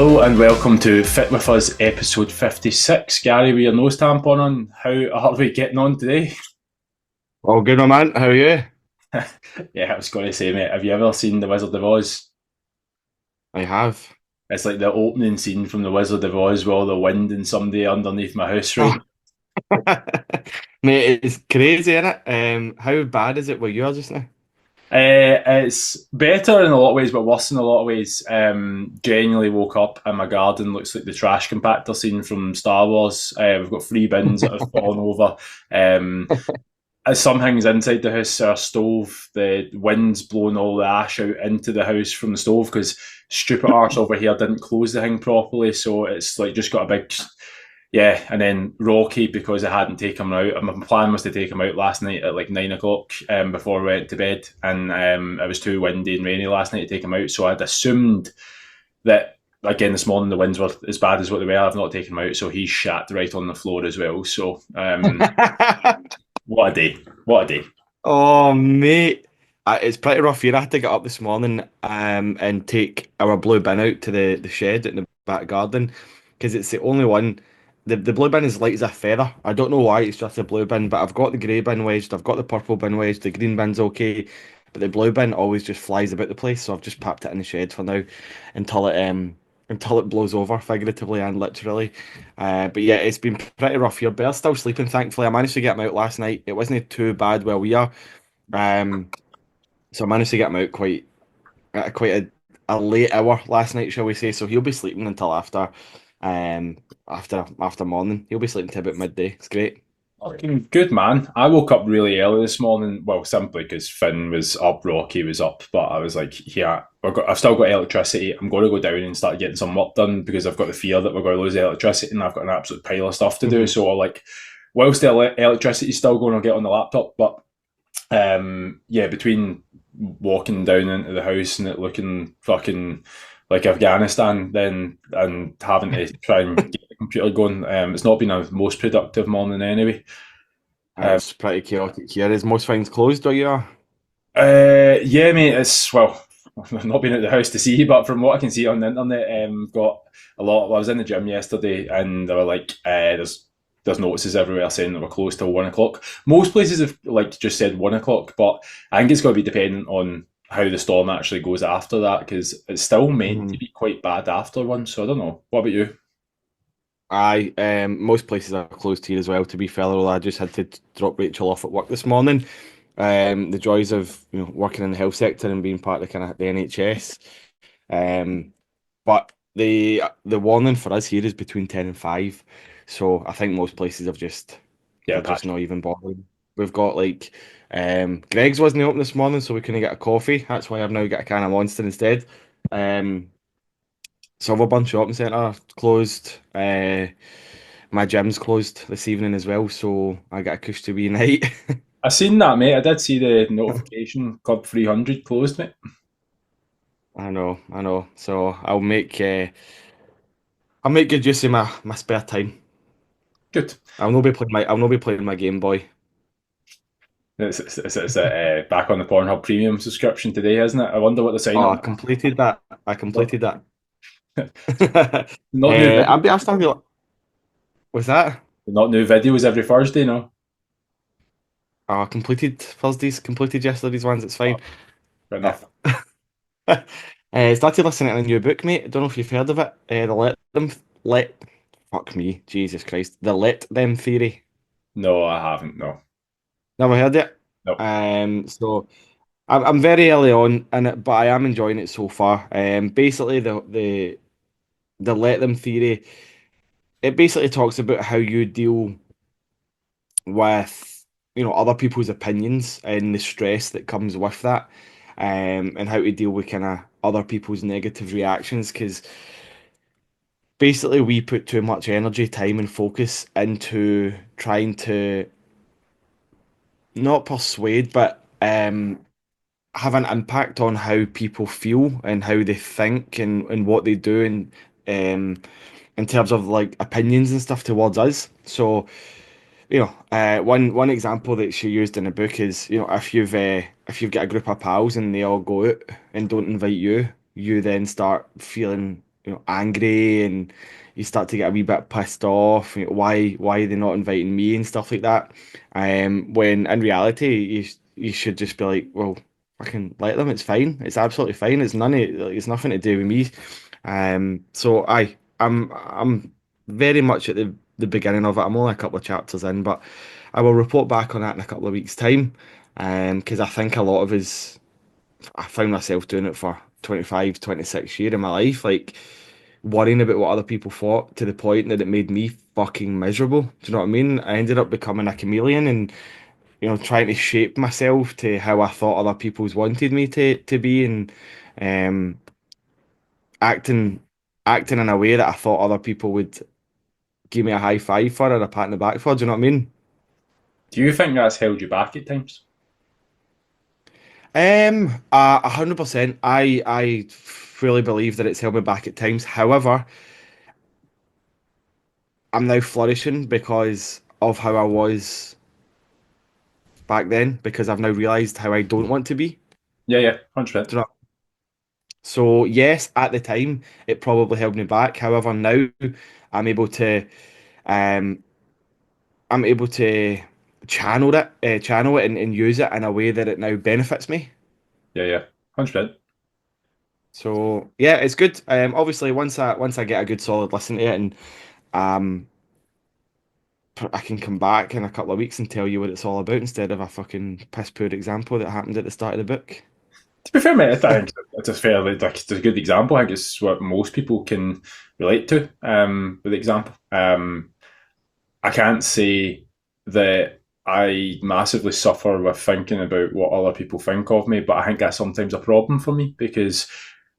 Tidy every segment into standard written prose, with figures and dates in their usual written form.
Hello and welcome to Fit With Us episode 56. Gary, with your nose tampon on, how are we getting on today? All good, my man. How are you? Yeah, I was going to say, mate, have you ever seen The Wizard of Oz? I have. It's like the opening scene from The Wizard of Oz with all the wind and somebody underneath my house, right? Oh, mate, it's crazy, isn't it? How bad is it where you are just now? It's better in a lot of ways, but worse in a lot of ways. Genuinely woke up and my garden looks like the trash compactor scene from Star Wars. We've got three bins that have fallen over. Um, some things inside the house, our stove, the wind's blowing all the ash out into the house from the stove because stupid arse over here didn't close the thing properly. So it's like just got a big, yeah. And then Rocky, because I hadn't taken him out. My plan was to take him out last night at like 9 o'clock before we went to bed. And it was too windy and rainy last night to take him out. So I'd assumed that again this morning the winds were as bad as what they were. I've not taken him out, so he's shat right on the floor as well. So what a day! What a day! Oh, mate. It's pretty rough here. I had to get up this morning and take our blue bin out to the shed in the back garden because it's the only one. The blue bin is light as a feather. I don't know why it's just a blue bin, but I've got the grey bin wedged, I've got the purple bin wedged, the green bin's okay, but the blue bin always just flies about the place, so I've just packed it in the shed for now until it blows over, figuratively and literally. But yeah, it's been pretty rough here. Bear's still sleeping, thankfully. I managed to get him out last night. It wasn't too bad where we are. Um, so I managed to get him out quite a late hour last night, shall we say. So he'll be sleeping until after morning. He'll be sleeping till about midday. It's great. Fucking good man. I woke up really early this morning. Well, simply because Finn was up, Rocky was up, but I was like, yeah, I've still got electricity. I'm going to go down and start getting some work done because I've got the fear that we're going to lose the electricity and I've got an absolute pile of stuff to do. Mhm. So, like, whilst the electricity's still going, I'll get on the laptop. But yeah, between walking down into the house and it looking fucking like Afghanistan, then and having to try and get the computer going, it's not been a most productive morning anyway. Um, It's pretty chaotic here. Is most things closed where you are? yeah, mate, it's well, I've not been at the house to see, but from what I can see on the internet, got a lot. Well, I was in the gym yesterday, and they were like, there's notices everywhere saying that we're closed till 1 o'clock. Most places have like just said 1 o'clock, but I think it's going to be dependent on how the storm actually goes after that because it's still meant to Mhm. be quite bad after one. So I don't know. What about you? Aye, most places are closed here as well. To be fair, although I just had to drop Rachel off at work this morning. The joys of working in the health sector and being part of kind of the NHS. Um, but the warning for us here is between 10 and 5. So I think most places have just Yeah, they're just not even bothering. We've got like Greg's wasn't open this morning, so we couldn't get a coffee. That's why I've now got a can of Monster instead. Um, so a bunch shopping centre closed. My gym's closed this evening as well, so I got a cush to be night. I seen that, mate. I did see the notification. Club 300 closed, mate. I know, I know. So I'll make good use of my spare time. Good. I'll not be playing my Game Boy. It's back on the Pornhub Premium subscription today, isn't it? I wonder what the sign Oh, up. I completed that. I completed that. Not new videos. I'll still be like, was that? Not new videos every Thursday, no. Oh, I completed Thursdays, completed yesterday's ones. It's Oh, fine. fair Uh, enough. Started listening to a new book, mate. I don't know if you've heard of it. Let fuck me, Jesus Christ. The Let Them Theory. No, I haven't. No, Never heard it. no. So I'm very early on in it, but I am enjoying it so far. Basically the Let Them Theory. It basically talks about how you deal with other people's opinions and the stress that comes with that, and how to deal with kind of other people's negative reactions. Because basically, we put too much energy, time, and focus into trying to not persuade, but have an impact on how people feel and how they think and what they do and in terms of like opinions and stuff towards us. So one example that she used in the book is, if you've got a group of pals and they all go out and don't invite you, you then start feeling angry, and you start to get a wee bit pissed off. Why are they not inviting me and stuff like that? When in reality, you should just be like, well, I can let them. It's fine. It's absolutely fine. It's nothing to do with me. So I'm very much at the beginning of it. I'm only a couple of chapters in, but I will report back on that in a couple of weeks' time. Because I think a lot of us, I found myself doing it for 25, 26 years in my life, like worrying about what other people thought to the point that it made me fucking miserable. Do you know what I mean? I ended up becoming a chameleon and, trying to shape myself to how I thought other people's wanted me to be, and um, acting acting in a way that I thought other people would give me a high five for or a pat in the back for. Do you know what I mean? Do you think that's held you back at times? 100%. I fully believe that it's held me back at times. However, I'm now flourishing because of how I was back then, because I've now realized how I don't want to be. Yeah, yeah, 100%. Do you know? So yes, at the time it probably held me back. However, now I'm able to um I'm able to channel it and use it in a way that it now benefits me. Yeah, yeah, 100%. So yeah, it's good. Obviously once I get a good solid listen to it, and um I can come back in a couple of weeks and tell you what it's all about instead of a fucking piss poor example that happened at the start of the book. To be fair, mate, I think it's a fairly like it's a good example. I think it's what most people can relate to with the example. I can't say that I massively suffer with thinking about what other people think of me, but I think that's sometimes a problem for me because,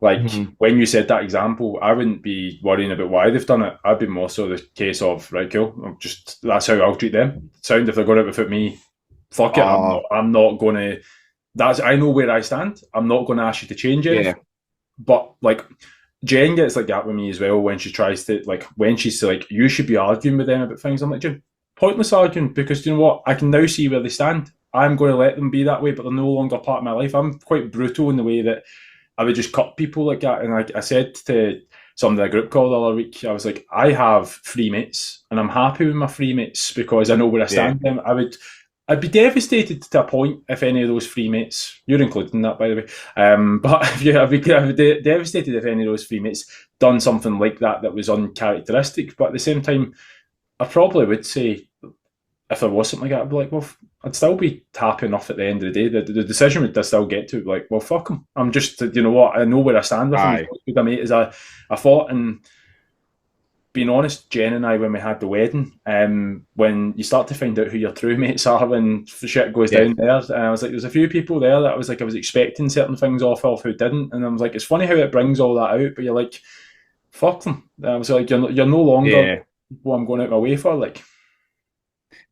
like, Mhm. when you said that example, I wouldn't be worrying about why they've done it. I'd be more so the case of, right, cool, I'm just that's how I'll treat them. Sound if they're going out without me, fuck it. I'm not. Uh, I'm not going to. That's I know where I stand. I'm not going to ask you to change anything. yeah, But like Jen gets like that with me as well when she tries to like when she's like, you should be arguing with them about things. I'm like, Jen, pointless arguing because you know what? I can now see where they stand. I'm going to let them be that way, but they're no longer part of my life. I'm quite brutal in the way that I would just cut people like that. And I said to somebody in a group call the other week, I was like, I have free mates and I'm happy with my free mates because I know where I yeah, stand with them. I'd be devastated to a point if any of those free mates, you're including that by the way, but if you, I'd be devastated if any of those free mates done something like that that was uncharacteristic. But at the same time, I probably would say if there was something like that, I'd be like, well, I'd still be happy enough at the end of the day. The decision would still get to like, well, fuck him. I'm just, you know what, I know where I stand with him. He's aye, as good a mate as I thought. And being honest, Jen and I, when we had the wedding, when you start to find out who your true mates are when shit goes yeah, down there, and I was like, there's a few people there that I was expecting certain things off of who didn't. And I was like, it's funny how it brings all that out, but you're like, fuck them. And I was like, you're no longer yeah. what I'm going out my way for. Like,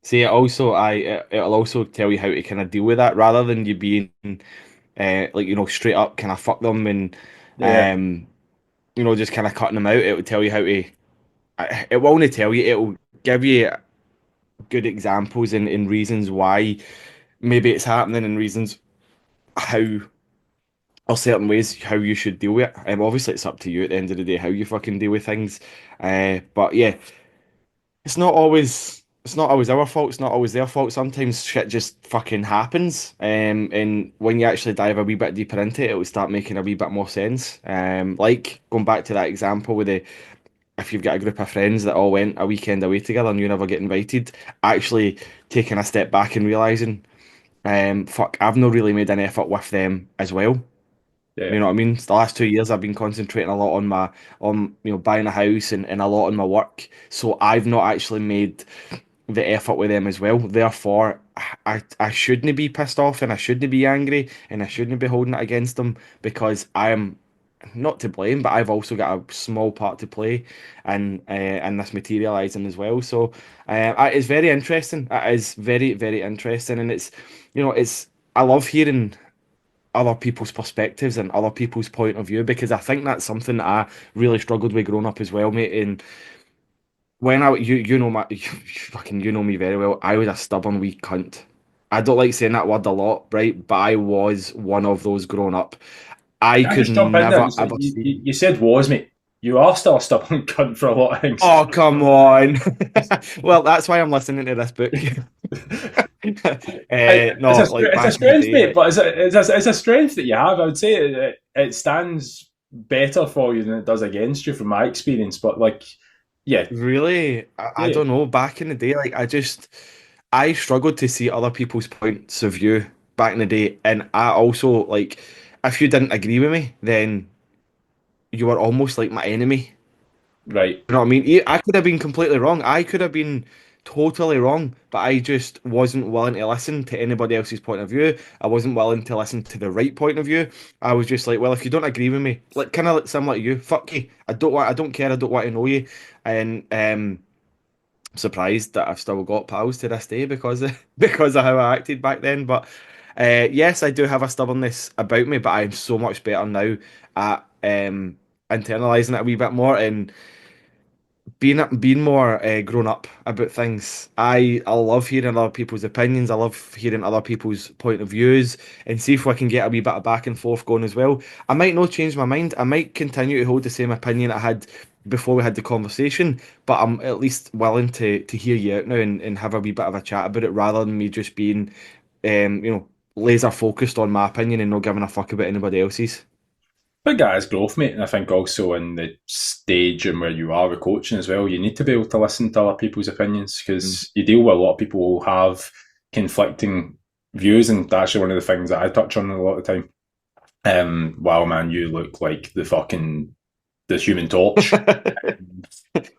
See, it'll also tell you how to kind of deal with that rather than you being like straight up kind of fuck them, and yeah, um just kind of cutting them out. It will tell you how to. It will only tell you. It'll give you good examples and reasons why maybe it's happening, and reasons how or certain ways how you should deal with it. Obviously, it's up to you at the end of the day how you fucking deal with things. But yeah, it's not always our fault. It's not always their fault. Sometimes shit just fucking happens. And when you actually dive a wee bit deeper into it, it will start making a wee bit more sense. Like going back to that example with the if you've got a group of friends that all went a weekend away together and you never get invited, actually taking a step back and realizing, fuck, I've not really made an effort with them as well. yeah, You know what I mean? The last 2 years I've been concentrating a lot on buying a house and a lot on my work. So I've not actually made the effort with them as well. Therefore, I shouldn't be pissed off and I shouldn't be angry and I shouldn't be holding it against them because I am not to blame, but I've also got a small part to play in this materializing as well. So it's very interesting. It is very, very interesting, and it's I love hearing other people's perspectives and other people's point of view because I think that's something that I really struggled with growing up as well, mate. And when you know my you know me very well, I was a stubborn wee cunt. I don't like saying that word a lot, right? But I was one of those growing up. I can I could just jump in there? never Just like ever see. you said was mate. you are still a stubborn cunt for a lot of things. Oh, come on. Well, that's why I'm listening to this book. It's No, like it's a back in the strength, day, mate, like but it's a strength that you have. I would say it stands better for you than it does against you, from my experience. But like, yeah, really, I yeah, don't know. Back in the day, like I struggled to see other people's points of view back in the day, and I also like if you didn't agree with me, then you were almost like my enemy. right. You know what I mean? I could have been completely wrong. I could have been totally wrong, but I just wasn't willing to listen to anybody else's point of view. I wasn't willing to listen to the right point of view. I was just like, well, if you don't agree with me, like kind of similar to you, fuck you. I don't care. I don't want to know you. And I'm surprised that I've still got pals to this day because of, because of how I acted back then. But yes, I do have a stubbornness about me, but I'm so much better now at internalizing it a wee bit more and being more grown up about things. I love hearing other people's opinions. I love hearing other people's point of views and see if we can get a wee bit of back and forth going as well. I might not change my mind. I might continue to hold the same opinion I had before we had the conversation, but I'm at least willing to hear you out now and have a wee bit of a chat about it rather than me just being laser focused on my opinion and not giving a fuck about anybody else's. Big that is growth, mate, and I think also in the stage and where you are with coaching as well, you need to be able to listen to other people's opinions Mm. because you deal with a lot of people who have conflicting views, and that's actually one of the things that I touch on a lot of the time. Wow, man, you look like the Human Torch.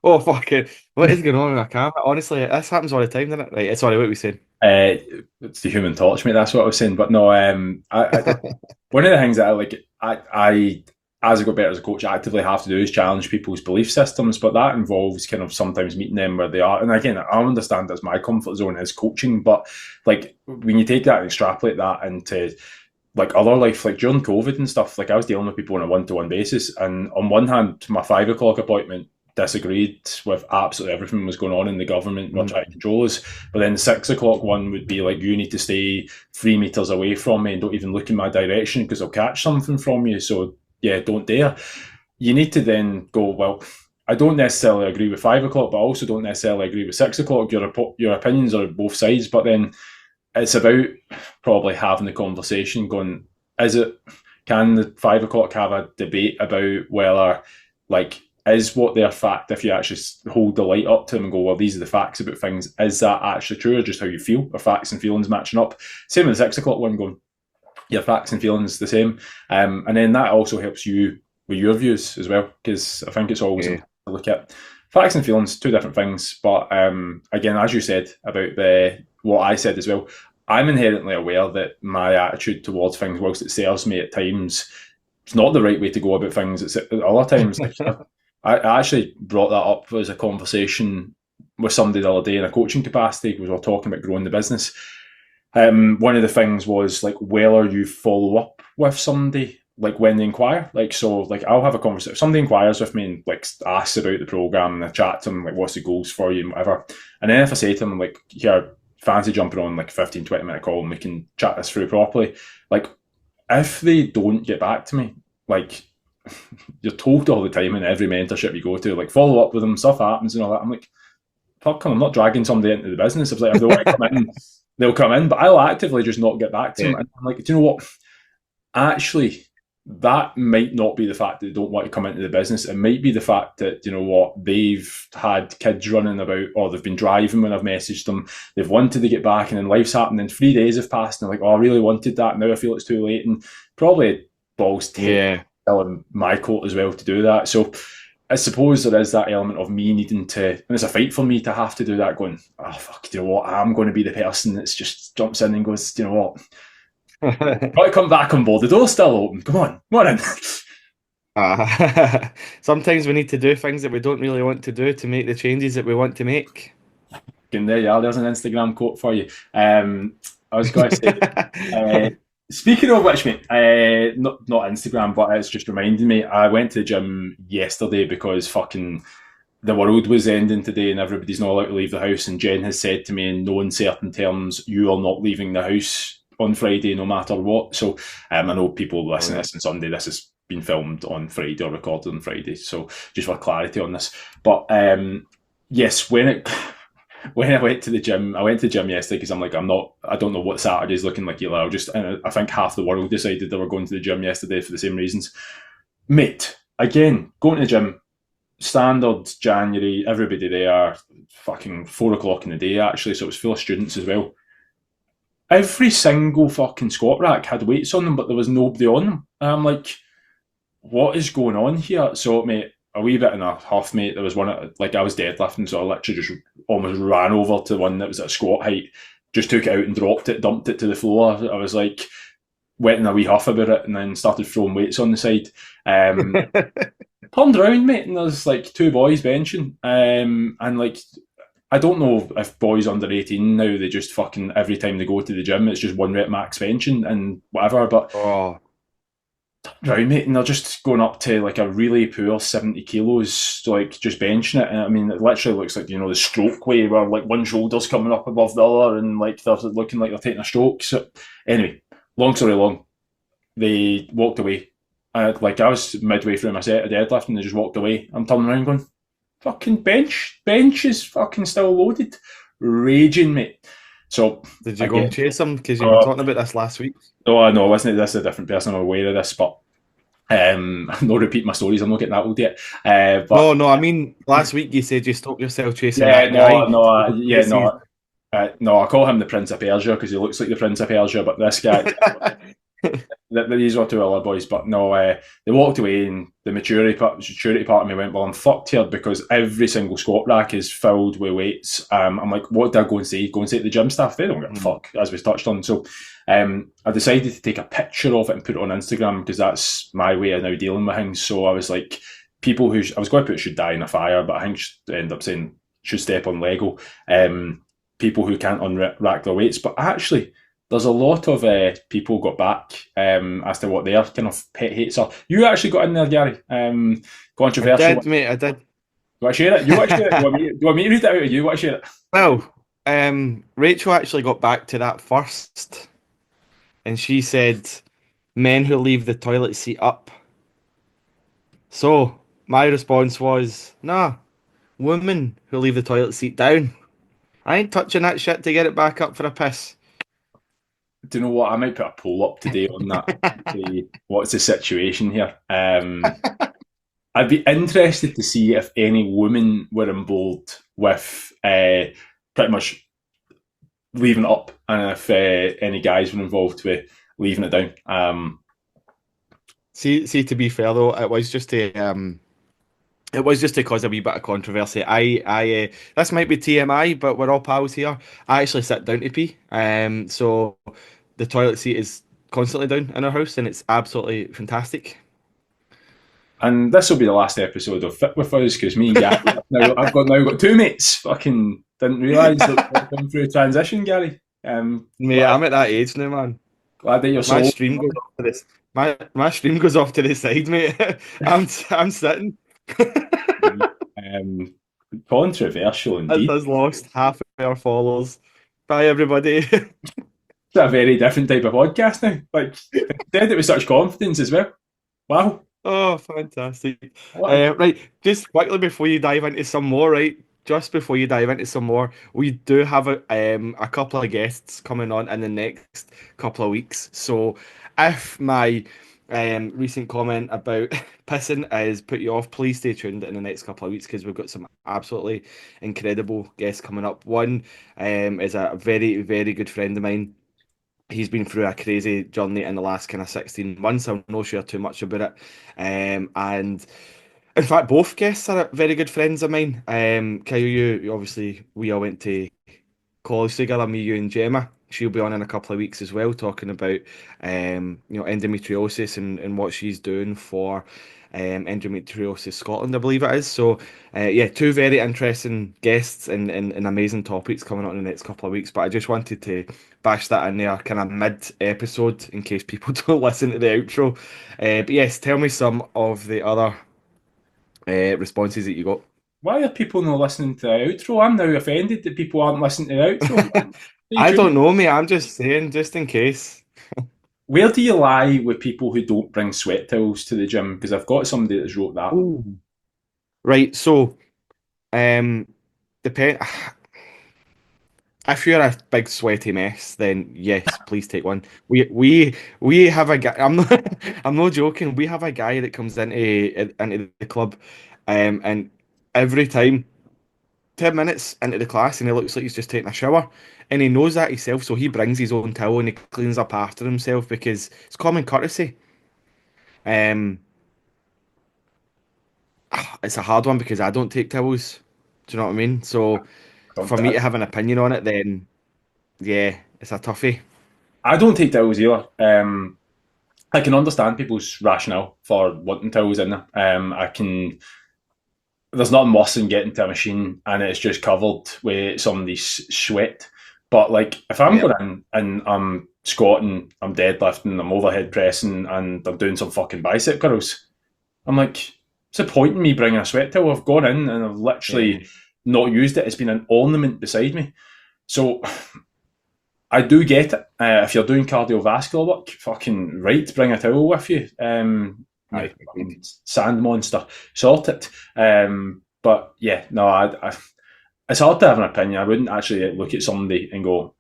Oh fuck it! What is going on with my camera? Honestly, this happens all the time, doesn't it? Right, sorry, what were we saying? Uh, it's the Human Torch, mate. That's what I was saying. But no, one of the things that I as I got better as a coach, actively have to do is challenge people's belief systems. But that involves kind of sometimes meeting them where they are. And again, I understand that's my comfort zone is coaching, but like when you take that and extrapolate that into like other life, like during COVID and stuff, like I was dealing with people on a one-to-one basis, and on one hand, my 5 o'clock appointment disagreed with absolutely everything that was going on in the government were Mm. trying to control us. But then the 6 o'clock one would be like, you need to stay 3 meters away from me and don't even look in my direction because I'll catch something from you. So yeah, don't dare. You need to then go, well, I don't necessarily agree with 5 o'clock, but I also don't necessarily agree with 6 o'clock. Your opinions are both sides, but then it's about probably having the conversation going, is it, can the 5 o'clock have a debate about whether, like, is what their fact, if you actually hold the light up to them and go, well, these are the facts about things, is that actually true or just how you feel? Are facts and feelings matching up? Same with the 6 o'clock one going, your facts and feelings the same. And then that also helps you with your views as well, because I think it's always Yeah. important to look at facts and feelings, two different things. But again, as you said about what I said as well, I'm inherently aware that my attitude towards things, whilst it serves me at times, it's not the right way to go about things. It's at other times. Like I actually brought that up as a conversation with somebody the other day in a coaching capacity because we were talking about growing the business. One of the things was like whether you follow up with somebody like when they inquire. Like so, like I'll have a conversation. If somebody inquires with me and like asks about the program and I chat to them like what's the goals for you and whatever. And then if I say to them like, here, fancy jumping on like 15, 20 minute call and we can chat this through properly. Like if they don't get back to me, like you're told all the time in every mentorship you go to, like follow up with them, stuff happens and all that. I'm like, fuck, I'm not dragging somebody into the business. I was like, if they want to come in, they'll come in, but I'll actively just not get back to Yeah. them. And I'm like, do you know what? Actually, that might not be the fact that they don't want to come into the business. It might be the fact that, you know what, they've had kids running about or they've been driving when I've messaged them. They've wanted to get back and then life's happened and 3 days have passed and they're like, oh, I really wanted that. Now I feel it's too late. And probably balls Yeah. in my coat as well to do that. So I suppose there is that element of me needing to, and it's a fight for me to have to do that going, oh, fuck, you know what, I'm going to be the person that just jumps in and goes, you know what, got to come back on board. The door's still open. Come on in. Sometimes we need to do things that we don't really want to do to make the changes that we want to make. And there you are. There's an Instagram quote for you. I was going to say, uh, speaking of which, mate, not Instagram, but it's just reminding me. I went to the gym yesterday because fucking the world was ending today and everybody's not allowed to leave the house. And Jen has said to me in no uncertain terms, you are not leaving the house on Friday no matter what. So I know people listening to this on Sunday. This is been filmed on Friday or recorded on Friday. So just for clarity on this. But yes, when I went to the gym, I went to the gym yesterday because I'm like, I don't know what Saturday's looking like either. I think half the world decided they were going to the gym yesterday for the same reasons. Mate, again, going to the gym, standard January, everybody there, fucking 4 o'clock in the day actually, so it was full of students as well. Every single fucking squat rack had weights on them, but there was nobody on them. And I'm like, what is going on here? So, mate, a wee bit in a huff, mate. There was one, like, I was deadlifting, so I literally just almost ran over to one that was at squat height, just took it out and dropped it, dumped it to the floor. I was like, went in a wee huff about it, and then started throwing weights on the side. Um, Turned around, mate, and there's like two boys benching. And like, I don't know if boys under 18 now, they just fucking, every time they go to the gym, it's just one rep max benching and whatever. But Oh, right, mate, and they're just going up to like a really poor 70 kilos, like just benching it. And I mean, it literally looks like, the stroke way where like one shoulder's coming up above the other and like they're looking like they're taking a stroke. So, anyway, long story long, they walked away. Like I was midway through my set of deadlift and they just walked away. I'm turning around going, fucking bench is fucking still loaded. Raging, mate. So, did you go and again, chase him? Because you were uh, talking about this last week. oh, I know, wasn't it? This is a different person. I'm aware of this, but I'm not repeating my stories. I'm not getting that old yet. But No, no, I mean, last week you said you stopped yourself chasing yeah, that guy. yeah, no, no. I call him the Prince of Persia because he looks like the Prince of Persia, but this guy, these were two other boys, but no, they walked away, and the maturity part of me went, well, I'm fucked here because every single squat rack is filled with weights. I'm like, what did I go and say? Go and say to the gym staff? They don't give a fuck, as we touched on. So I decided to take a picture of it and put it on Instagram because that's my way of now dealing with things. So I was like, people who I was going to put should die in a fire, but I think should end up saying should step on Lego. People who can't unrack their weights, but actually there's a lot of people got back as to what their kind of pet hates are. You actually got in there, Gary. I Controversial. did, mate, I did. Do you want to share it? You want to share it? Do you want me to read it out, or you want to share it? Well, Rachel actually got back to that first, and she said, men who leave the toilet seat up. So, my response was, nah, women who leave the toilet seat down. I ain't touching that shit to get it back up for a piss. Do you know what? I might put a poll up today on that. What's the situation here? I'd be interested to see if any women were on board with pretty much leaving it up, and if any guys were involved with leaving it down. See, to be fair though, it was just to cause a wee bit of controversy. This might be TMI, but we're all pals here. I actually sit down to pee, so the toilet seat is constantly down in our house, and it's absolutely fantastic. And this will be the last episode of Fit With Us because me and Gary, I've got two mates. Fucking didn't realise that we're going through a transition, Gary. Mate, I'm at that age now, man. Glad that you're My so. stream goes off to this. My stream goes off to the side, mate. I'm sitting. um, Controversial It indeed. has lost half of our followers. Bye, everybody. It's a very different type of podcast now. Like, said it with such confidence as well. Wow. Oh, fantastic. What? Right, just quickly before you dive into some more, right? Just before you dive into some more, we do have a couple of guests coming on in the next couple of weeks. So if my recent comment about pissing has put you off, please stay tuned in the next couple of weeks because we've got some absolutely incredible guests coming up. One is a very, very good friend of mine. He's been through a crazy journey in the last kind of 16 months. I'll not share too much about it. And in fact, both guests are very good friends of mine. Kyle, you obviously, we all went to college together, me, you, and Gemma. She'll be on in a couple of weeks as well, talking about endometriosis and what she's doing for Endometriosis Scotland, I believe it is. So yeah, two very interesting guests and amazing topics coming on in the next couple of weeks. But I just wanted to bash that in there kind of mid-episode in case people don't listen to the outro. But yes, tell me some of the other responses that you got. Why are people not listening to the outro? I'm now offended that people aren't listening to the outro. Stay I tuned. don't know, mate. I'm just saying, just in case. where do you lie with people who don't bring sweat towels to the gym? Because I've got somebody that's wrote that. Ooh. Right, so um depend if you're a big sweaty mess, then yes, please take one. We have a guy. I'm not I'm not joking. We have a guy that comes into the club, and every time 10 minutes into the class, and he looks like he's just taking a shower, and he knows that himself, so he brings his own towel and he cleans up after himself because it's common courtesy. Um, it's a hard one because I don't take towels. Do you know what I mean? So for me to have an opinion on it, then yeah, it's a toughie. I don't take towels either. I can understand people's rationale for wanting towels in there. I can. There's nothing worse than getting to a machine and it's just covered with somebody's sweat. But like, if I'm Yeah. going in and I'm squatting, I'm deadlifting, I'm overhead pressing, and I'm doing some fucking bicep curls, I'm like, what's the point in me bringing a sweat towel? I've gone in and I've Yeah. literally not used it. It's been an ornament beside me. So I do get it. If you're doing cardiovascular work, fucking right, bring a towel with you. You Aye, agreed. fucking sand monster, sort it. But yeah, no, it's hard to have an opinion. I wouldn't actually look at somebody and go,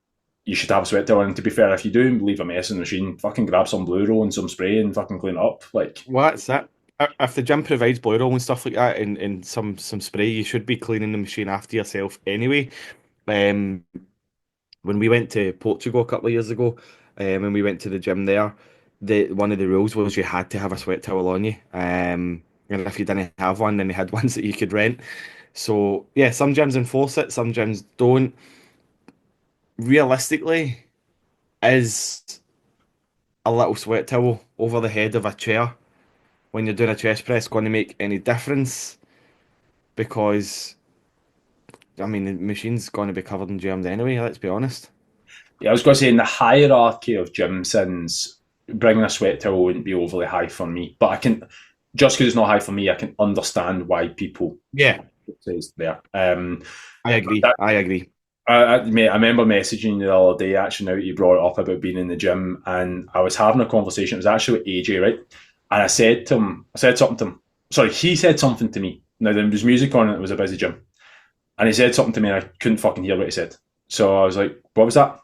you should have a sweat towel. And to be fair, if you do leave a mess in the machine, fucking grab some blue roll and some spray and fucking clean it up. Like, Well, that's it. If the gym provides blue roll and stuff like that and some spray, you should be cleaning the machine after yourself anyway. Um, when we went to Portugal a couple of years ago, when we went to the gym there, the one of the rules was you had to have a sweat towel on you. And if you didn't have one, then they had ones that you could rent. So yeah, some gyms enforce it, some gyms don't. Realistically, is a little sweat towel over the head of a chair when you're doing a chest press going to make any difference? Because I mean, the machine's going to be covered in germs anyway. Let's be honest. yeah, I was going to say in the hierarchy of gym sins, bringing a sweat towel wouldn't be overly high for me. But I can, just because it's not high for me, I can understand why people Yeah, says there. I agree. I agree. Mate, I remember messaging you the other day. Actually, now that you brought it up about being in the gym, and I was having a conversation. It was actually with AJ, right? And I said to him, I said something to him. Sorry, he said something to me. Now there was music on, and it was a busy gym, and he said something to me, and I couldn't fucking hear what he said. So I was like, "What was that?"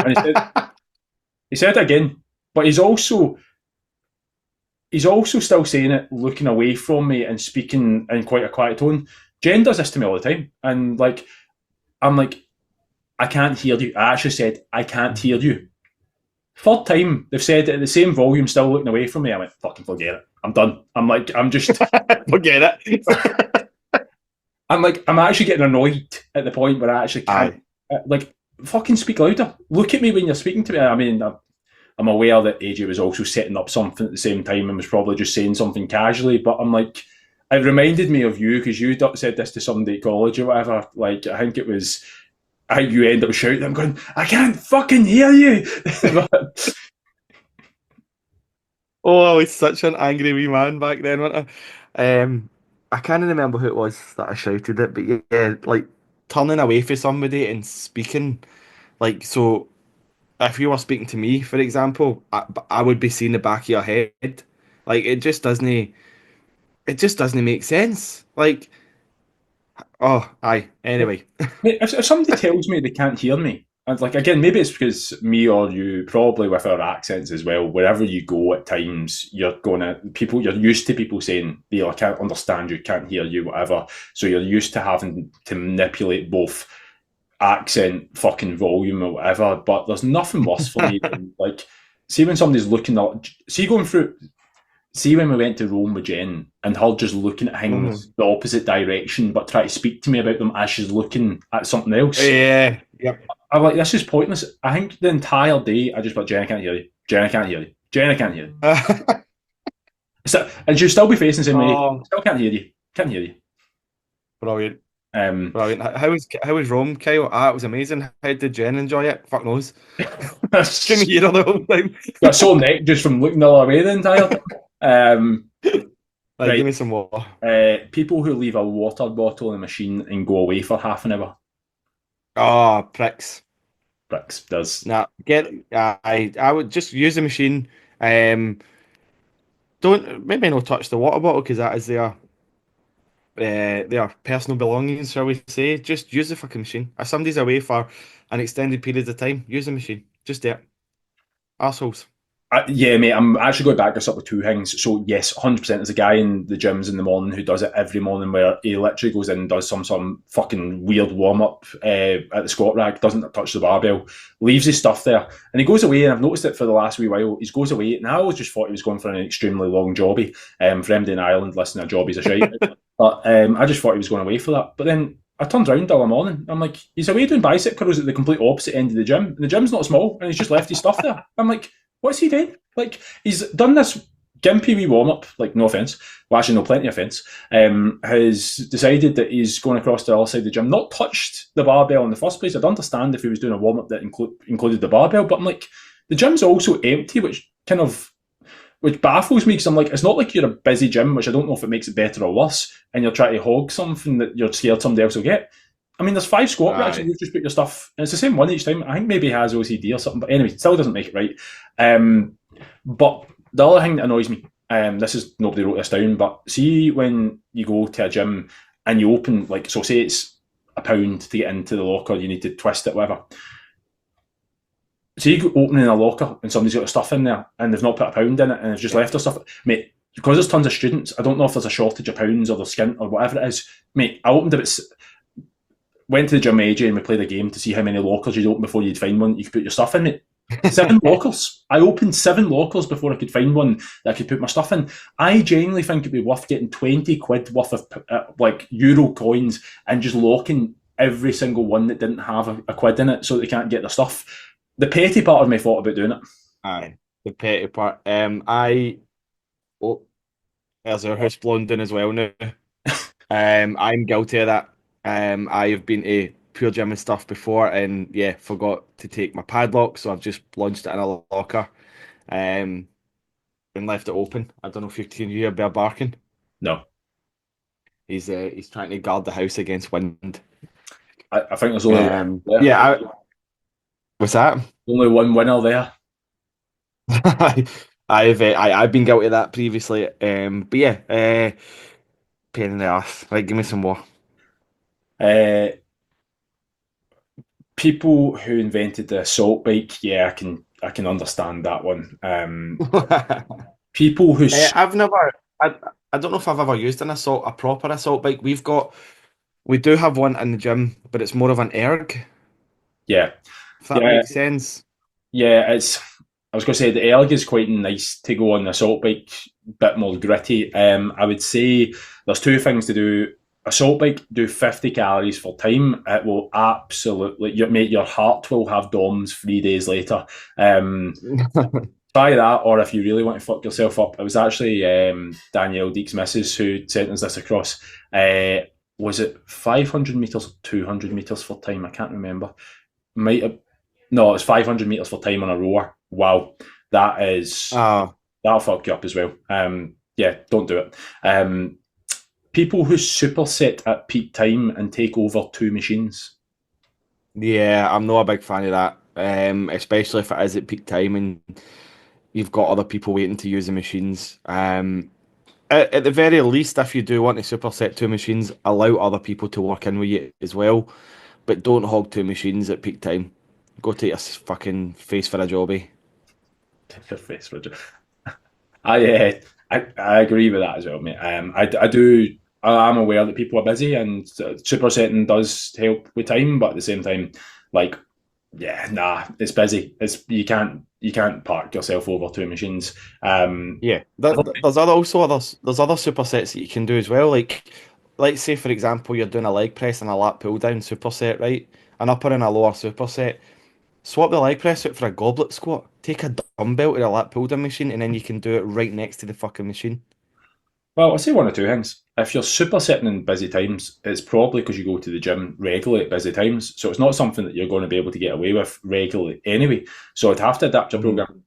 And he said it again, but he's also still saying it, looking away from me and speaking in quite a quiet tone. Jen does this to me all the time, and like I'm like, I can't hear you. I actually said, I can't hear you. Third time they've said it at the same volume, still looking away from me. I went, fucking forget it. I'm done. I'm like, Forget it. I'm actually getting annoyed at the point where I actually can't, Aye. like, fucking speak louder. Look at me when you're speaking to me. I mean, I'm aware that AJ was also setting up something at the same time and was probably just saying something casually, but I'm like, it reminded me of you because you said this to somebody at college or whatever. Like, I think it was how you end up shouting. I'm going, I can't fucking hear you. But, Oh, I was such an angry wee man back then, wasn't I? I can't remember who it was that I shouted at, but yeah, like turning away from somebody and speaking, like so. If you were speaking to me, for example, I would be seeing the back of your head. Like it just doesn't make sense. Like, oh, aye. Anyway, mate, if somebody tells me they can't hear me, and like again, maybe it's because me or you, probably with our accents as well. Wherever you go, at times you're used to people saying, "Neil, I can't understand you, can't hear you, whatever." So you're used to having to manipulate both accent, fucking volume, or whatever. But there's nothing worse for me than like, see when somebody's looking up, see going through. See when we went to Rome with Jen and her just looking at things Mhm. the opposite direction, but try to speak to me about them as she's looking at something else. Yeah, yep. I'm like, this is pointless. I think the entire day I just went, Jen, I can't hear you. Jen, I can't hear you. Jen, I can't hear you. So, and she'll still be facing the same way. Oh, Still can't hear you. Can't hear you. brilliant, Um, brilliant. How was Rome, Kyle? Ah, it was amazing. How did Jen enjoy it? Fuck knows. Couldn't hear her the whole time. got a sore neck just from looking the other way the entire time. Like, Right. give me some water. People who leave a water bottle in the machine and go away for half an hour. Oh, pricks. Bricks does. Nah, I would just use the machine. Don't maybe not touch the water bottle because that is their personal belongings, shall we say. Just use the fucking machine. If somebody's away for an extended period of time, use the machine. Just do it. Assholes. Yeah, mate, I'm actually going to back this up with two things. So, yes, 100%. There's a guy in the gyms in the morning who does it every morning where he literally goes in and does some fucking weird warm up at the squat rack, doesn't touch the barbell, leaves his stuff there, and he goes away. And I've noticed it for the last wee while. He goes away, and I always just thought he was going for an extremely long jobby. For MD in Ireland, listening to jobbies a shite. But I just thought he was going away for that. But then I turned around the other morning. I'm like, he's away doing bicep curls at the complete opposite end of the gym. And the gym's not small, and he's just left his stuff there. I'm like, what's he doing? Like, he's done this gimpy wee warm up, like, no offence, well, actually, no, plenty of offence, has decided that he's going across to the other side of the gym, not touched the barbell in the first place. I'd understand if he was doing a warm up that included the barbell, but I'm like, the gym's also empty, which baffles me because I'm like, it's not like you're a busy gym, which I don't know if it makes it better or worse, and you're trying to hog something that you're scared somebody else will get. I mean, there's 5 squat racks and Aye. you've just put your stuff, and it's the same one each time. I think maybe he has OCD or something, but anyway, it still doesn't make it right. But the other thing that annoys me, this is nobody wrote this down, but see when you go to a gym and you open, like, so say it's £1 to get into the locker, you need to twist it, whatever. So you go opening a locker and somebody's got their stuff in there and they've not put £1 in it and they've just left their stuff. Mate, because there's tons of students, I don't know if there's a shortage of pounds or the skint or whatever it is. Mate, I opened about went to the gym AJ and we played a game to see how many lockers you'd open before you'd find one you could put your stuff in, mate. 7 lockers. I opened 7 lockers before I could find one that I could put my stuff in. I genuinely think it'd be worth getting 20 quid worth of like euro coins and just locking every single one that didn't have a quid in it so they can't get their stuff. The petty part of me thought about doing it. Aye. The petty part. I oh, there's our house blown down as well now. I'm guilty of that. I have been to Pure Gym and stuff before, and yeah, forgot to take my padlock, so I've just launched it in a locker, and left it open. I don't know if you can hear a bear barking. No. He's trying to guard the house against wind. I think there's only one there. Yeah. What's that? Only one winner there. I've been guilty of that previously. But yeah, pain in the ass. Right, give me some more. Uh, People who invented the assault bike, yeah, I can understand that one. People who, I've never. I don't know if I've ever used a proper assault bike. We do have one in the gym, but it's more of an erg, yeah, if that yeah, makes sense. yeah. It's. I was going to say the erg is quite nice to go on the assault bike, bit more gritty. I would say there's two things to do. Assault bike, do 50 calories for time. It will absolutely, your heart will have DOMs 3 days later. Um, Try that, or if you really want to fuck yourself up, it was actually Danielle Deek's missus who sent us this across. Was it 500 meters or 200 meters for time? I can't remember. Might have, no, it's 500 meters for time on a rower. Wow, that is Ah, that'll fuck you up as well. Yeah, don't do it. People who superset at peak time and take over 2 machines. yeah, I'm not a big fan of that. Especially if it is at peak time and you've got other people waiting to use the machines. At the very least, if you do want to superset 2 machines, allow other people to work in with you as well, but don't hog 2 machines at peak time. Go take your fucking face for a jobby. Your face, Roger. I agree with that as well, mate. I do. I'm aware that people are busy and supersetting does help with time, but at the same time, like, yeah, nah, it's busy. It's you can't park yourself over 2 machines. Yeah, I don't there's other supersets that you can do as well. Like, let's say for example, you're doing a leg press and a lat pull down superset, right? An upper and a lower superset. Swap the leg press out for a goblet squat. Take a dumbbell to the lat pull down machine, and then you can do it right next to the fucking machine. Well, I'll say one or two things. If you're supersetting in busy times, it's probably because you go to the gym regularly at busy times. So it's not something that you're going to be able to get away with regularly anyway. So I'd have to adapt your Mhm. program.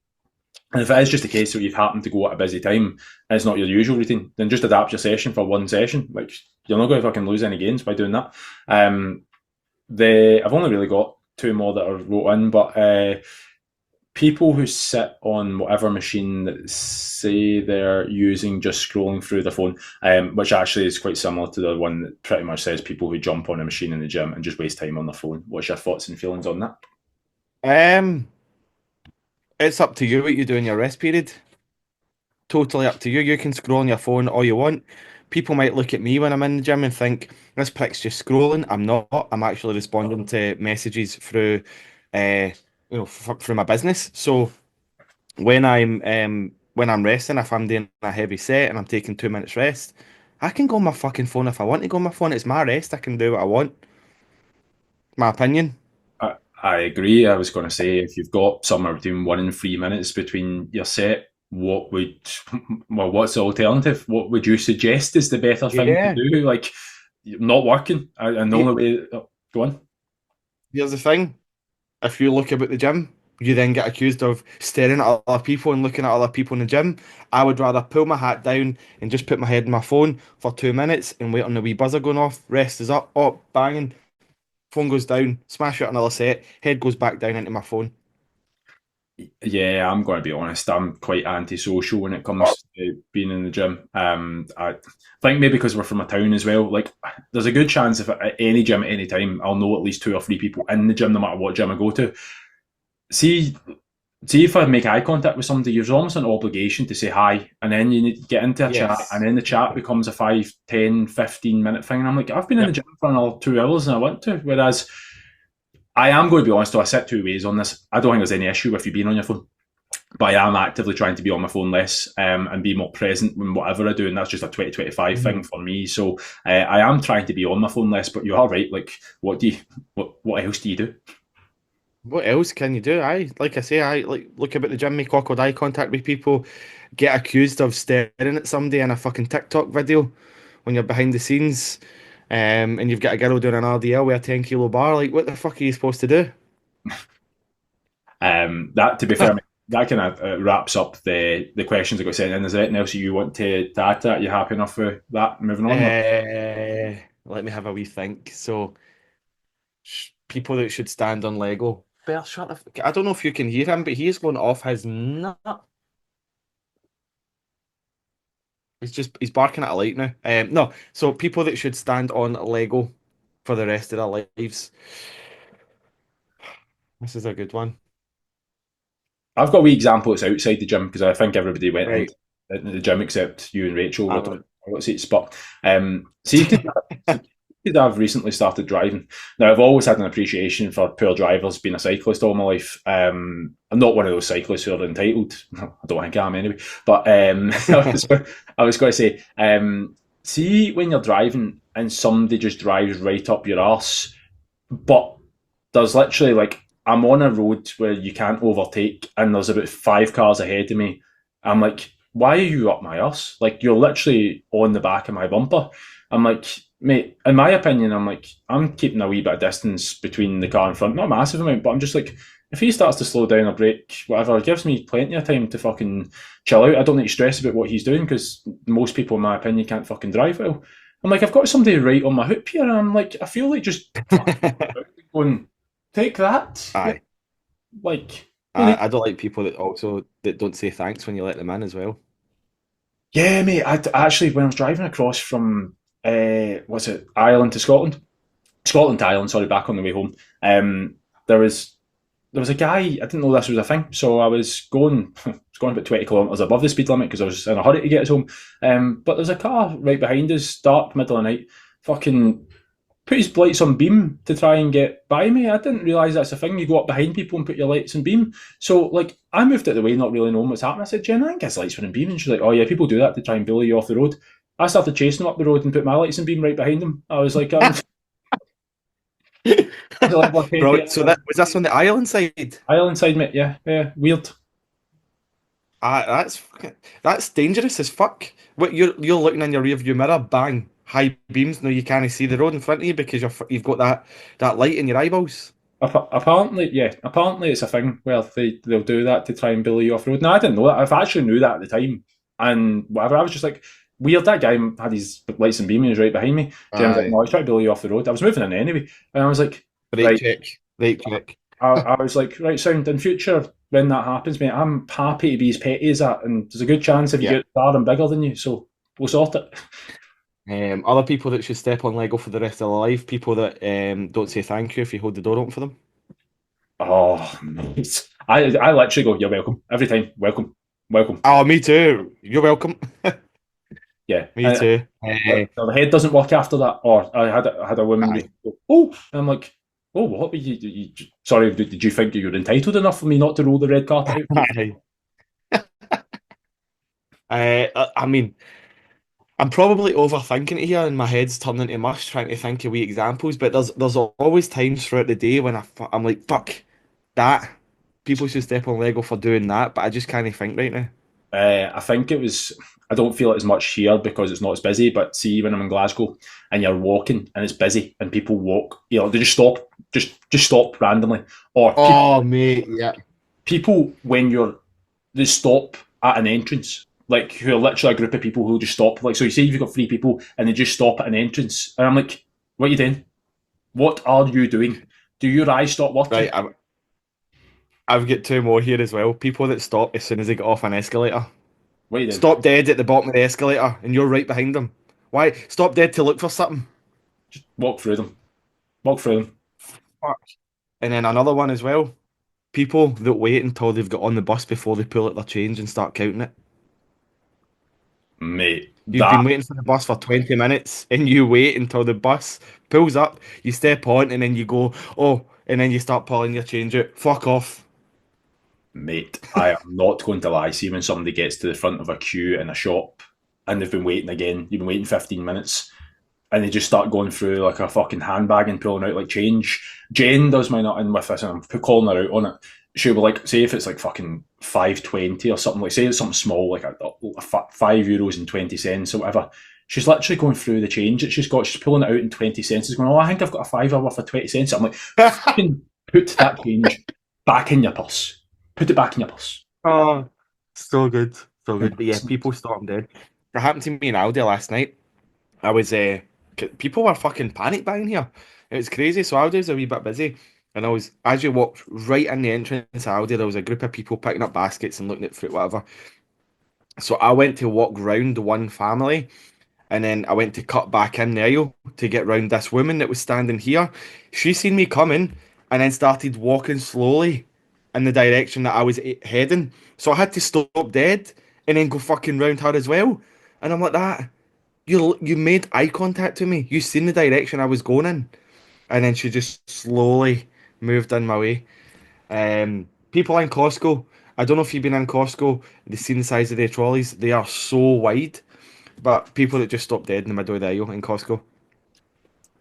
And if it is just a case where you've happened to go at a busy time and it's not your usual routine, then just adapt your session for one session. Like, you're not going to fucking lose any gains by doing that. I've only really got two more that are wrote in, but people who sit on whatever machine that say they're using just scrolling through their phone, which actually is quite similar to the one that pretty much says people who jump on a machine in the gym and just waste time on their phone. What's your thoughts and feelings on that? Um, it's up to you what you do in your rest period. Totally up to you. You can scroll on your phone all you want. People might look at me when I'm in the gym and think this prick's just scrolling. I'm not. I'm actually responding to messages through, uh, through my business. So when I'm resting, if I'm doing a heavy set and I'm taking 2 minutes rest, I can go on my fucking phone if I want to go on my phone. It's my rest. I can do what I want. My opinion. I agree. I was going to say if you've got somewhere between 1 and 3 minutes between your set, what's the alternative? What would you suggest is the better thing to Yeah. do? Like, not working, and the He- only way. Oh, go on. Here's the thing. If you look about the gym, you then get accused of staring at other people and looking at other people in the gym. I would rather pull my hat down and just put my head in my phone for 2 minutes and wait on the wee buzzer going off. Rest is up, oh, banging, phone goes down, smash out another set, head goes back down into my phone. Yeah, I'm going to be honest. I'm quite antisocial when it comes to being in the gym. I think maybe because we're from a town as well. Like, there's a good chance if at any gym at any time, I'll know at least two or three people in the gym, no matter what gym I go to. See, see if I make eye contact with somebody, there's almost an obligation to say hi, and then you need to get into a chat, and Yes. then the chat becomes a 5, 10, 15 minute thing. And I'm like, I've been in the Yep. gym for another 2 hours and I want to. Whereas I am going to be honest, though, I sit two ways on this. I don't think there's any issue with you being on your phone, but I am actively trying to be on my phone less and be more present in whatever I do. And that's just a 2025 thing Mhm. for me. So I am trying to be on my phone less, but you are right. Like, what else do you do? What else can you do? Like I say, I like look about the gym, make awkward eye contact with people, get accused of staring at somebody in a fucking TikTok video when you're behind the scenes, and you've got a girl doing an RDL with a 10 kilo bar. Like, what the fuck are you supposed to do? That, to be fair, that kind of wraps up the questions that got sent in. Is there anything else you want to add to that? You happy enough with that? Moving on. Or? Let me have a wee think. So, people that should stand on Lego. Bear, shut the I don't know if you can hear him, but he's going off his nut. He's barking at a light now. No, so people that should stand on Lego for the rest of their lives. This is a good one. I've got a wee example that's outside the gym because I think everybody went Right. into the gym except you and Rachel. I What don't. toilet seats, but see, because I've recently started driving. Now, I've always had an appreciation for poor drivers, being a cyclist all my life. I'm not one of those cyclists who are entitled. I don't think I am anyway. But I was going to say, see when you're driving and somebody just drives right up your arse, but there's literally like I'm on a road where you can't overtake, and there's about 5 cars ahead of me. I'm like, why are you up my arse? Like you're literally on the back of my bumper. I'm like, mate. In my opinion, I'm like, I'm keeping a wee bit of distance between the car in front, not a massive amount, but I'm just like, if he starts to slow down or brake, whatever, it gives me plenty of time to fucking chill out. I don't need to stress about what he's doing because most people, in my opinion, can't fucking drive well. I'm like, I've got somebody right on my hoop here, and I'm like, I feel like just fucking going, take that. Aye. Like, no need. I don't like people that don't say thanks when you let them in as well. Yeah, mate. Actually, when I was driving across from, what's it, Ireland to Scotland, Scotland to Ireland, sorry, back on the way home, there was a guy. I didn't know this was a thing, so I was going, I was going about 20 kilometres above the speed limit because I was in a hurry to get us home. But there's a car right behind us, dark, middle of the night, fucking put his lights on beam to try and get by me. I didn't realise that's a thing. You go up behind people and put your lights on beam. So, like, I moved out of the way, not really knowing what's happening. I said, Jen, I think his lights were in beam. And she's like, oh, yeah, people do that to try and bully you off the road. I started chasing him up the road and put my lights in beam right behind him. I was like, Bro, so that was this on the island side? island side, mate. Yeah, yeah, weird. That's dangerous as fuck. What you're looking in your rear view mirror, bang, high beams. No, you can't see the road in front of you because you've got that light in your eyeballs. Apparently, yeah, apparently it's a thing where they'll do that to try and bully you off the road. No, I didn't know that. I actually knew that at the time, and whatever. I was just like, weird. That guy had his lights and beaming was right behind me. Jen was like, Aye, no, he's trying to bully you off the road. I was moving in anyway, and I was like, brake right, check. Right, check. I was like, right, sound in future when that happens, mate, I'm happy to be as petty as that, and there's a good chance if you Yeah. get far and bigger than you, so we'll sort it. Other people that should step on Lego for the rest of their life, people that don't say thank you if you hold the door open for them. Oh, mate. I literally go, you're welcome every time, welcome, welcome. Oh, me too. You're welcome. Yeah, Me too. the head doesn't work after that. Or I had a woman Aye. recently go, oh, and I'm like, oh, what were sorry, did you think you were entitled enough for me not to roll the red carpet out for you? Aye. I mean, I'm probably overthinking it here, and my head's turning to mush trying to think of wee examples. But there's always times throughout the day when I'm like, fuck that. People should step on Lego for doing that, but I just can't think right now. I think it was. I don't feel it as much here because it's not as busy. But see, when I'm in Glasgow and you're walking and it's busy and people walk, they just stop, just stop randomly, or Oh, mate, yeah. people when they stop at an entrance, like who are literally a group of people who just stop. Like, so you say you've got three people and they just stop at an entrance, and I'm like, what are you doing? What are you doing? Do your eyes stop Right, working? I've got two more here as well. People that stop as soon as they get off an escalator. What are you doing? Stop dead at the bottom of the escalator, and you're right behind them. Why? Stop dead to look for something. Just walk through them. Walk through them, Fuck. And then another one as well. People that wait until they've got on the bus before they pull out their change and start counting it. mate. You've That been waiting for the bus for 20 minutes and you wait until the bus pulls up, you step on, and then you go, oh, and then you start pulling your change out. Fuck off. Mate, I am not going to lie. See, when somebody gets to the front of a queue in a shop and they've been waiting again, you've been waiting 15 minutes, and they just start going through like a fucking handbag and pulling out like change. Jen does mine in with this, and I'm calling her out on it. She'll be like, say if it's like fucking 5.20 or something, like say it's something small, like a €5 and 20 cents or whatever. She's literally going through the change that she's got. She's pulling it out in 20 cents. She's going, oh, I think I've got a fiver worth of 20 cents. I'm like, fucking put that change back in your purse. Put it back in your purse. Oh, so good. So good. But yeah, people stormed dead. It happened to me in Aldi last night. I was people were fucking panic buying here. It was crazy. So Aldi was a wee bit busy. And I was as you walked right in the entrance to Aldi, there was a group of people picking up baskets and looking at fruit, whatever. So I went to walk round the one family, and then I went to cut back in the aisle to get round this woman that was standing here. She seen me coming and then started walking slowly in the direction that I was heading. So I had to stop dead and then go fucking round her as well. And I'm like, that you made eye contact with me. You seen the direction I was going in. And then she just slowly moved in my way. People in Costco. I don't know if you've been in Costco. They've seen the size of their trolleys. They are so wide. But people that just stop dead in the middle of the aisle in Costco.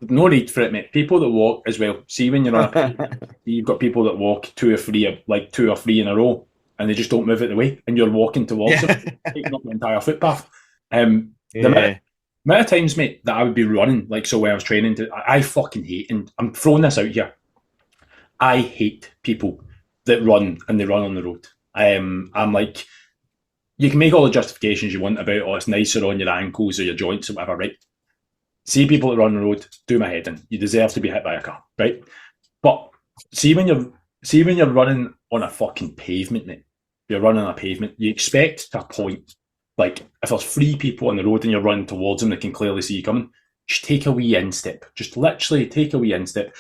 No need for it, mate. People that walk as well. See, when you're on a pavement, you've got people that walk two or three in a row, and they just don't move out the way, and you're walking towards them, Yeah. taking up the entire footpath. The Yeah. amount of times, mate, that I would be running, like, so when I was training, I fucking hate, and I'm throwing this out here, I hate people that run and they run on the road. I'm like, you can make all the justifications you want about, oh, it's nicer on your ankles or your joints or whatever, right? See people that run the road, do my head in. You deserve to be hit by a car, right? But see when you're running on a fucking pavement, mate. You're running on a pavement. You expect to a point, like if there's three people on the road and you're running towards them, they can clearly see you coming. Just take a wee instep. Just literally take a wee instep.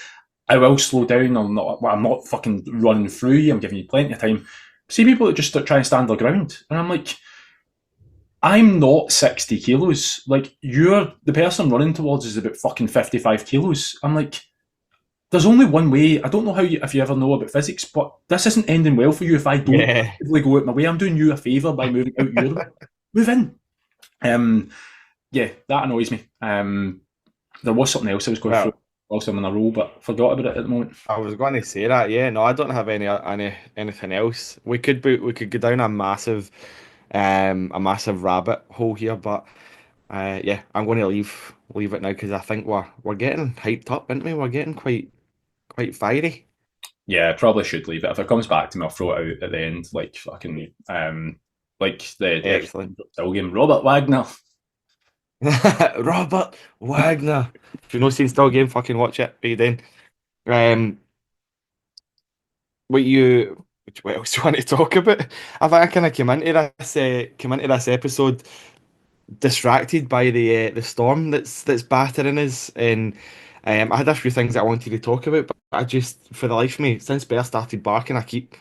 I will slow down. I'm not fucking running through you. I'm giving you plenty of time. See people that just try and stand their ground, and I'm like, I'm not 60 kilos. Like, the person running towards is about fucking 55 kilos. I'm like, there's only one way. I don't know if you ever know about physics, but this isn't ending well for you if I don't Yeah. actively go out my way. I'm doing you a favour by moving out your way. Move in. Um, yeah, that annoys me. There was something else I was going through Well, whilst I'm in a row, but I forgot about it at the moment. I was going to say that. Yeah. No, I don't have anything else. We could go down a massive rabbit hole here, but yeah, I'm going to leave it now because I think we're getting hyped up, aren't we? We're getting quite fiery. Yeah, I probably should leave it. If it comes back to me, I'll throw it out at the end, like fucking, like the Excellent. still game Robert Wagner. Robert Wagner. If you've not seen Still Game, fucking watch it. Be then. Um, what else do you want to talk about? I think I kind of came into this episode distracted by the storm that's battering us, and I had a few things that I wanted to talk about, but I just, for the life of me, since Bear started barking, I keep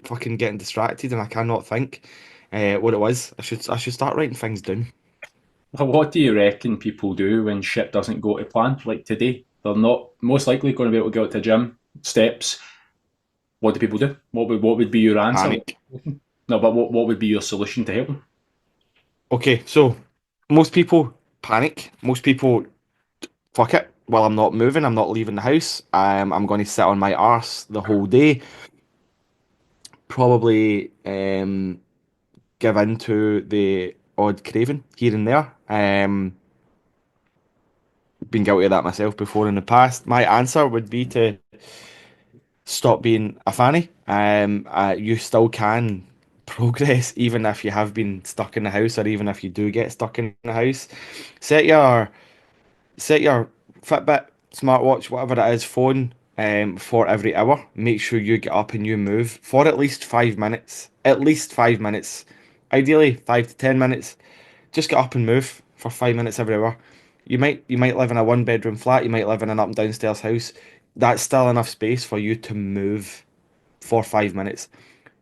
fucking getting distracted, and I cannot think what it was. I should start writing things down. Well, what do you reckon people do when shit doesn't go to plan? Like today, they're not most likely going to be able to go to the gym, steps. What do people do? What would be your answer? Panic. No, but what would be your solution to help them? Okay, so most people panic. Most people fuck it. Well, I'm not moving. I'm not leaving the house. I'm going to sit on my arse the whole day. Probably give in to the odd craving here and there. Been guilty of that myself before in the past. My answer would be to stop being a fanny. You still can progress even if you have been stuck in the house, or even if you do get stuck in the house. Set your set your Fitbit, smartwatch, whatever it is, phone for every hour. Make sure you get up and you move for at least 5 minutes. At least 5 minutes. Ideally, 5 to 10 minutes. Just get up and move for 5 minutes every hour. You might live in a one bedroom flat, you might live in an up and downstairs house. That's still enough space for you to move for 5 minutes.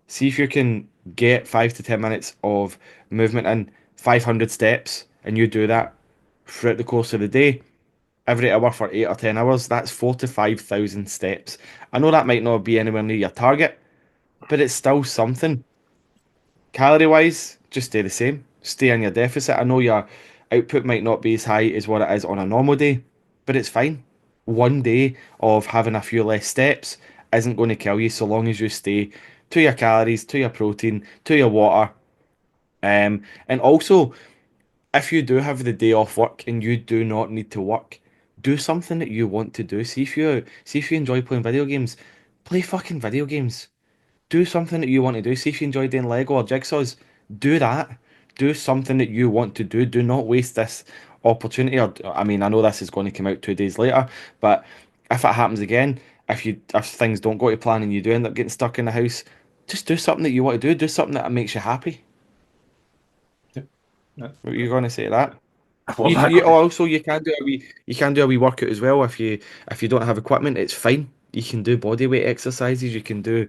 See if you can get 5 to 10 minutes of movement in, 500 steps, and you do that throughout the course of the day, every hour for 8 or 10 hours. That's 4 to 5 thousand steps. I know that might not be anywhere near your target, but it's still something. Calorie wise, just stay the same. Stay in your deficit. I know your output might not be as high as what it is on a normal day, but it's fine. One day of having a few less steps isn't going to kill you so long as you stay to your calories, to your protein, to your water. And also, if you do have the day off work and you do not need to work, do something that you want to do. See if you enjoy playing video games. Play fucking video games. Do something that you want to do. See if you enjoy doing Lego or jigsaws. Do that. Do something that you want to do. Do not waste this opportunity. Or, I mean, I know this is going to come out 2 days later, but if it happens again, if things don't go to plan and you do end up getting stuck in the house, just do something that you want to do. Do something that makes you happy. What are you going to say to that? What am I You going to also you can do a wee workout as well if you don't have equipment. It's fine. You can do body weight exercises. You can do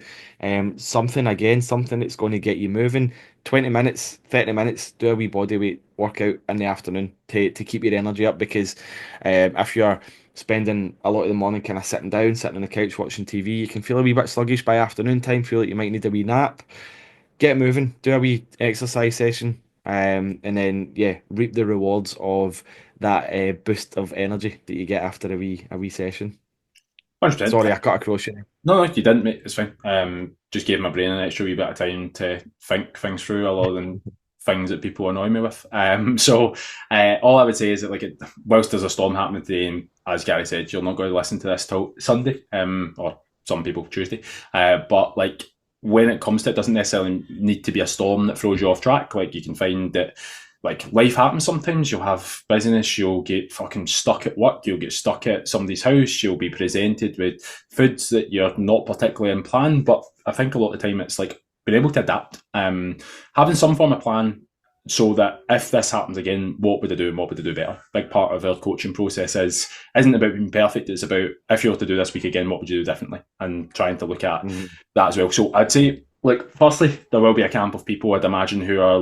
something again, something that's going to get you moving. 20 minutes, 30 minutes. Do a wee body weight workout in the afternoon to keep your energy up. Because if you're spending a lot of the morning kind of sitting down, sitting on the couch watching TV, you can feel a wee bit sluggish by afternoon time. Feel like you might need a wee nap. Get moving, do a wee exercise session, and then yeah, reap the rewards of that boost of energy that you get after a wee session. 100%. Sorry, I cut across you. No, no, you didn't, mate. It's fine. Just gave my brain an extra wee bit of time to think things through, a lot of the things that people annoy me with. All I would say is that, whilst there's a storm happening today, and as Gary said, you're not going to listen to this till Sunday, or some people Tuesday. But when it comes to it, doesn't necessarily need to be a storm that throws you off track. Like, you can find that life happens sometimes. You'll have business, you'll get fucking stuck at work, you'll get stuck at somebody's house, you'll be presented with foods that you're not particularly in plan. But I think a lot of the time it's like being able to adapt, having some form of plan, so that if this happens again, what would I do and what would I do better? Big part of our coaching process isn't about being perfect. It's about, if you were to do this week again, what would you do differently? And trying to look at Mhm. that as well. So I'd say, firstly, there will be a camp of people, I'd imagine, who are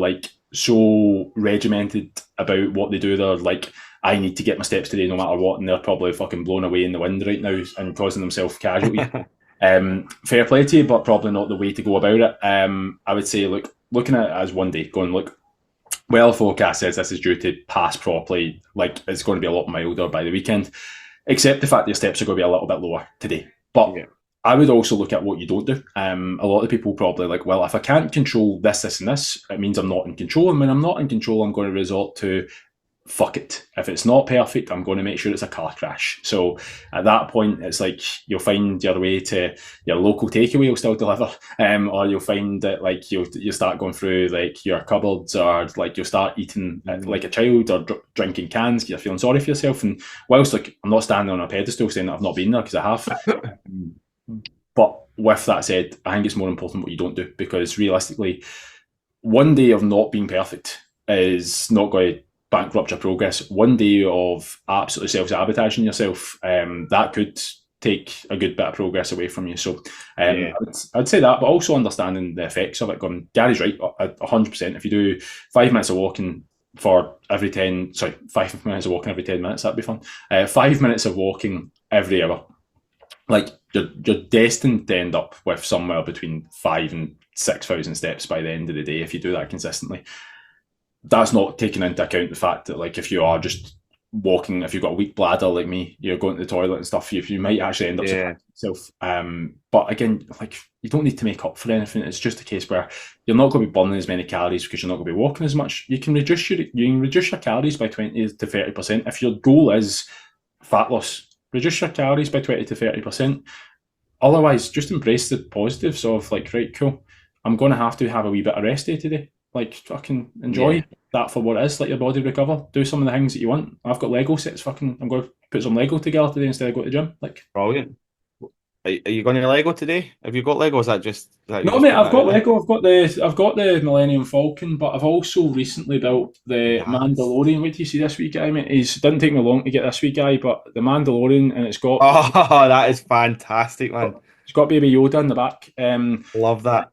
so regimented about what they do. They're like, I need to get my steps today no matter what, and they're probably fucking blown away in the wind right now and causing themselves casualties. Fair play to you, but probably not the way to go about it. I would say, looking at it as one day, going, look, well, forecast says this is due to pass properly. It's going to be a lot milder by the weekend, except the fact that your steps are going to be a little bit lower today. But Yeah. I would also look at what you don't do. A lot of people probably well, if I can't control this, this, and this, it means I'm not in control. And when I'm not in control, I'm going to resort to fuck it. If it's not perfect, I'm going to make sure it's a car crash. So at that point, it's like you'll find your way to your local takeaway will still deliver, or you'll find that you start going through your cupboards, or you'll start eating like a child, or drinking cans because you're feeling sorry for yourself. And whilst I'm not standing on a pedestal saying that I've not been there, because I have, but with that said, I think it's more important what you don't do, because realistically, one day of not being perfect is not going to bankrupt your progress. One day of absolutely self sabotaging yourself, that could take a good bit of progress away from you. So Yeah, I'd say that, but also understanding the effects of it. Going, Gary's right, 100%. If you do 5 minutes of walking for every 10, sorry, 5 minutes of walking every 10 minutes, that'd be fun. 5 minutes of walking every hour, like you're destined to end up with somewhere between 5 and 6 thousand steps by the end of the day if you do that consistently. That's not taking into account the fact that, like, if you are just walking, if you've got a weak bladder like me, you're going to the toilet and stuff, you might actually end up yeah, surprising yourself. But again, like, you don't need to make up for anything. It's just a case where you're not going to be burning as many calories because you're not going to be walking as much. You can reduce your calories by 20 to 30% if your goal is fat loss. Reduce your calories by 20 to 30%. Otherwise, just embrace the positives of, like, right, cool, I'm going to have a wee bit of rest day today. Like, fucking enjoy yeah. that for what it is. Let your body recover. Do some of the things that you want. I've got Lego sets. Fucking, I'm going to put some Lego together today instead of go to the gym. Like, Brilliant. Are you going to Lego today? Have you got Lego? Is that you no, just mate, putting I've that got out there? Lego. I've got the Millennium Falcon, but I've also recently built the Yes. Mandalorian. Wait till you see this wee guy, mate. It didn't take me long to get this wee guy, but the Mandalorian, and Oh, that is fantastic, man. it's got Baby Yoda in the back. Love that.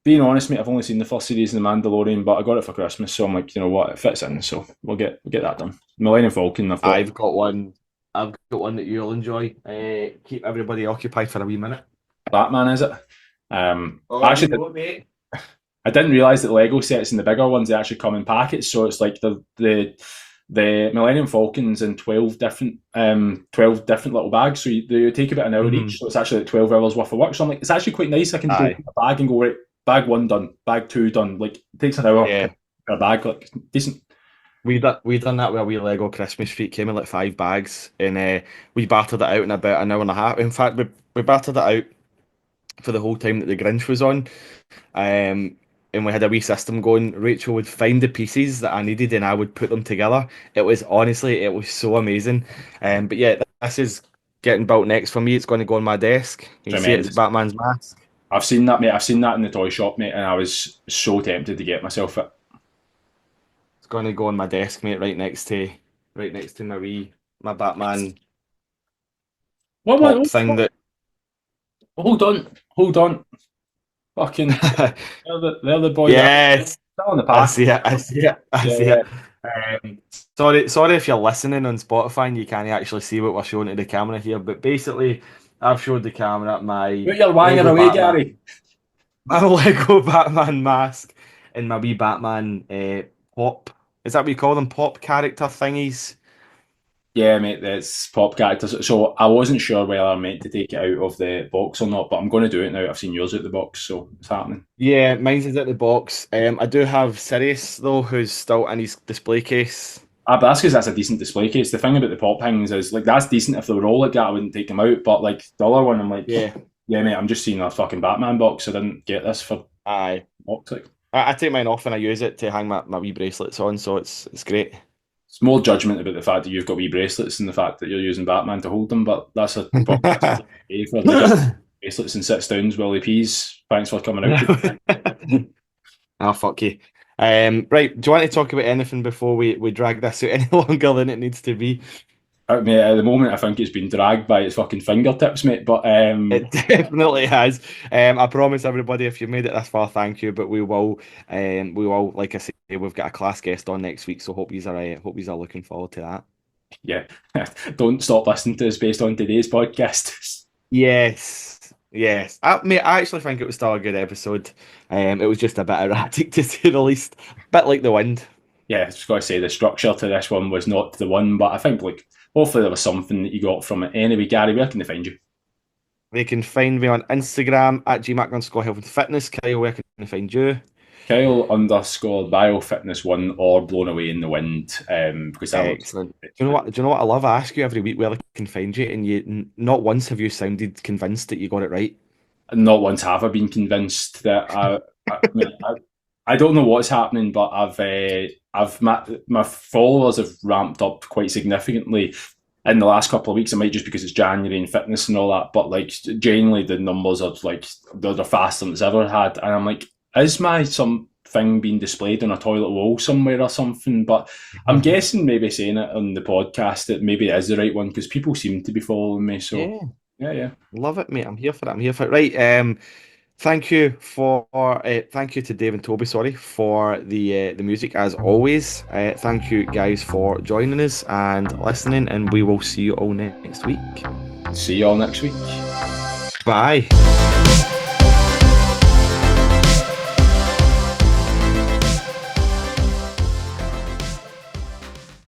Being honest, mate, I've only seen the first series of The Mandalorian, but I got it for Christmas, so I'm like, you know what, it fits in, so we'll get that done. Millennium Falcon, I've got I've got one. I've got one that you'll enjoy. Keep everybody occupied for a wee minute. Batman, is it? Oh, you Actually, know it, mate. I didn't realize that Lego sets and the bigger ones they actually come in packets, so it's like the Millennium Falcons in 12 different little bags. So they take about an hour Hmm. each. So it's actually like 12 hours worth of work. So I'm like, it's actually quite nice. I can go Aye. in a bag and go, right, bag one done, bag two done. Like, it takes an hour Yeah. per bag. Like, decent. We done that with a wee Lego Christmas tree. It came in like 5 bags, and we battered it out in about an hour and a half. In fact, we battered it out for the whole time that the Grinch was on. Um, and we had a wee system going. Rachel would find the pieces that I needed, and I would put them together. It was so amazing. But yeah, this is getting built next for me. It's going to go on my desk. You can see it, it's Tremendous. Batman's mask. I've seen that, mate. I've seen that in the toy shop, mate, and I was so tempted to get myself it. It's going to go on my desk, mate, right next to my Batman What, pop what, thing that. hold on. Fucking, they're the boys out. Yes, Still in the I pack. see it. I see it. I Yeah, see yeah. it. Sorry if you're listening on Spotify and you can't actually see what we're showing to the camera here, but basically, I've showed the camera Put my your wanger Lego away, Batman, Gary. my Lego Batman mask, and my wee Batman pop. Is that what you call them? Pop character thingies. Yeah, mate, that's pop characters. So I wasn't sure whether I meant to take it out of the box or not, but I'm going to do it now. I've seen yours out the box, so it's happening. Yeah, mine's is at the box. I do have Sirius though, who's still in his display case. Ah, but that's because that's a decent display case. The thing about the pop things is, like, that's decent. If they were all like that, I wouldn't take them out. But, like, the other one, I'm like, Yeah, yeah, mate, I'm just seeing a fucking Batman box. I didn't get this for aye. box. Like, I take mine off and I use it to hang my wee bracelets on, so it's great. it's more judgment about the fact that you've got wee bracelets than the fact that you're using Batman to hold them. But that's a podcast for the just bracelets and sits downs, Willie Peas. Thanks for coming out. Ah, fuck you. Right, do you want to talk about anything before we drag this out any longer than it needs to be? Mate, at the moment, I think it's been dragged by its fucking fingertips, mate. But It definitely has. I promise everybody, if you've made it this far, thank you. But we will, like I say, we've got a class guest on next week, so hope you are looking forward to that. yeah, don't stop listening to us based on today's podcast. Yes, yes. Mate, I actually think it was still a good episode. It was just a bit erratic to say the least, bit like the wind. Yeah, just got to say the structure to this one was not the one, but I think, like, hopefully there was something that you got from it. Anyway, Gary, where can they find you? They can find me on Instagram at gmac_health and fitness. Kyle, where can they find you? Kyle underscore biofitness1 or blown away in the wind, because that looks. Excellent. Do you know what I love? I ask you every week where I can find you, and not once have you sounded convinced that you got it right. Not once have I been convinced that I don't know what's happening, but I've my followers have ramped up quite significantly in the last couple of weeks. It might just because it's January and fitness and all that, but like genuinely the numbers are like they're faster than it's ever had, and I'm like, is my something being displayed on a toilet wall somewhere or something? But I'm guessing maybe saying it on the podcast that maybe it is the right one because people seem to be following me. So Yeah, yeah, yeah. love it, mate. I'm here for it. I'm here for it. Right. Thank you to Dave and Toby, sorry, for the music as always. Thank you guys for joining us and listening, and we will see you all next week. See you all next week. Bye.